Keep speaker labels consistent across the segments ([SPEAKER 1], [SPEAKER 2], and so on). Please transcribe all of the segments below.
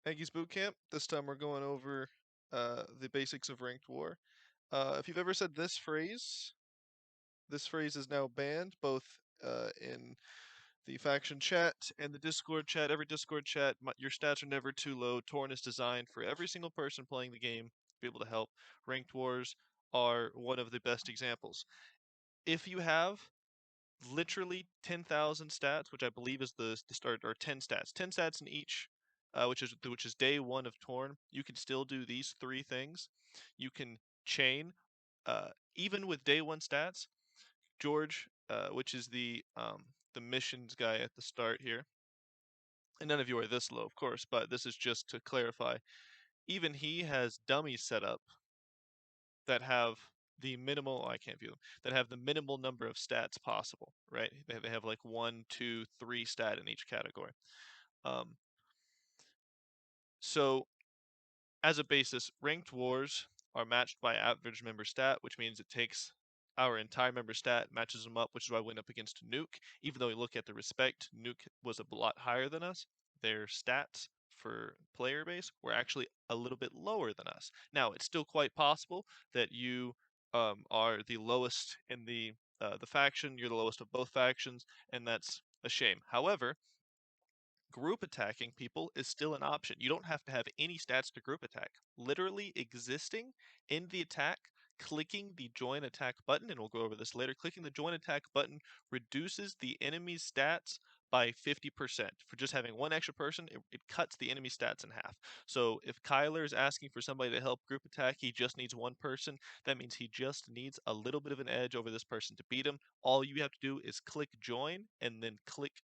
[SPEAKER 1] Aggies Bootcamp. This time we're going over the basics of ranked war. If you've ever said this phrase is now banned both in the faction chat and the Discord chat. Every Discord chat, your stats are never too low. Torn is designed for every single person playing the game to be able to help. Ranked wars are one of the best examples. If you have literally 10,000 stats, which I believe is the start, or 10 stats, 10 stats in each, which is day one of Torn. You can still do these three things. You can chain, even with day one stats. George, which is the missions guy at the start here, and none of you are this low, of course, but this is just to clarify. Even he has dummies set up that have the minimal I can't view them that have the minimal number of stats possible, right? They have like 1, 2, 3 stat in each category. Um, so as a basis, ranked wars are matched by average member stat, which means it takes our entire member stat, matches them up, which is why I went up against Nuke. Even though we look at the respect, Nuke was a lot higher than us. Their stats for player base were actually a little bit lower than us. Now, it's still quite possible that you are the lowest in the faction, you're the lowest of both factions, and that's a shame. However, group attacking people is still an option. You don't have to have any stats to group attack. Literally existing in the attack, clicking the join attack button, and we'll go over this later, clicking the join attack button reduces the enemy's stats by 50%. For just having one extra person, it cuts the enemy stats in half. So if Kyler is asking for somebody to help group attack, he just needs one person. That means he just needs a little bit of an edge over this person to beat him. All you have to do is click join and then click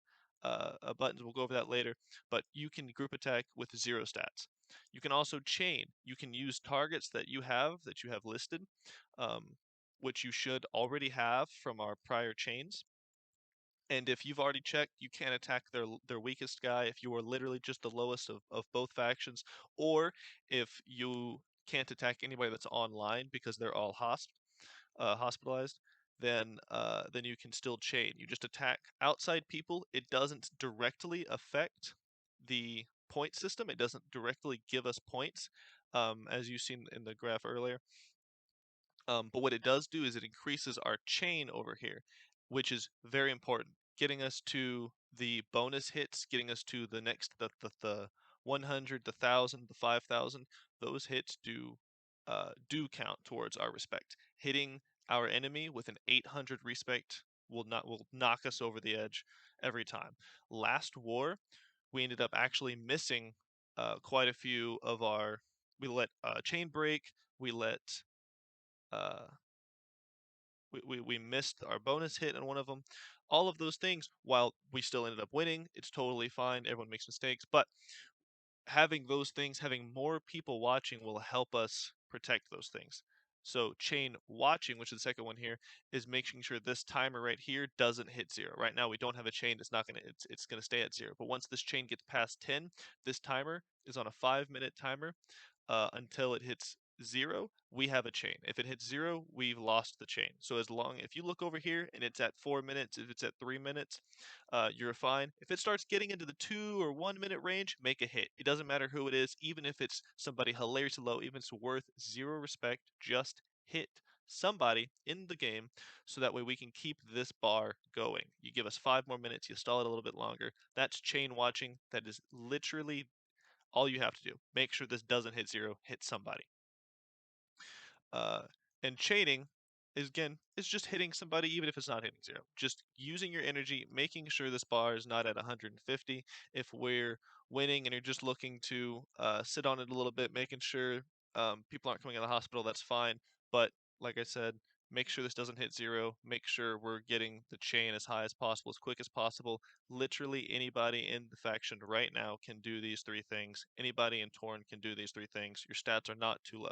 [SPEAKER 1] buttons. We'll go over that later. But you can group attack with 0 stats. You can also chain. You can use targets that you have listed, um, which you should already have from our prior chains. And if you've already checked, you can attack their weakest guy if you are literally just the lowest of both factions, or if you can't attack anybody that's online because they're all hospitalized, then you can still chain. You just attack outside people. It doesn't directly affect the point system. It doesn't directly give us points, as you've seen in the graph earlier. But what it does do is it increases our chain over here, which is very important, getting us to the bonus hits, getting us to the next the 100, the 1,000, the 5,000. Those hits do count towards our respect. Hitting our enemy with an 800 respect will knock us over the edge every time. Last war, we ended up actually missing quite a few of our. We let chain break. We let uh, we missed our bonus hit on one of them. All of those things, while we still ended up winning, it's totally fine. Everyone makes mistakes, but having those things, having more people watching will help us protect those things. So chain watching, which is the second one here, is making sure this timer right here doesn't hit 0. Right now we don't have a chain. It's gonna stay at 0. But once this chain gets past 10, this timer is on a 5-minute timer until it hits 0. We have a chain. If it hits 0, we've lost the chain. So if you look over here and it's at 4 minutes, if it's at 3 minutes, you're fine. If it starts getting into the 2 or 1 minute range, make a hit. It doesn't matter who it is, even if it's somebody hilariously low, even if it's worth 0 respect, just hit somebody in the game so that way we can keep this bar going. You give us 5 more minutes, you stall it a little bit longer. That's chain watching. That is literally all you have to do. Make sure this doesn't hit 0, hit somebody. Uh, and chaining is just hitting somebody even if it's not hitting 0. Just using your energy, making sure this bar is not at 150. If we're winning and you're just looking to sit on it a little bit, making sure people aren't coming out of the hospital, that's fine. But like I said, make sure this doesn't hit 0. Make sure we're getting the chain as high as possible, as quick as possible. Literally anybody in the faction right now can do these 3 things. Anybody in Torn can do these 3 things. Your stats are not too low.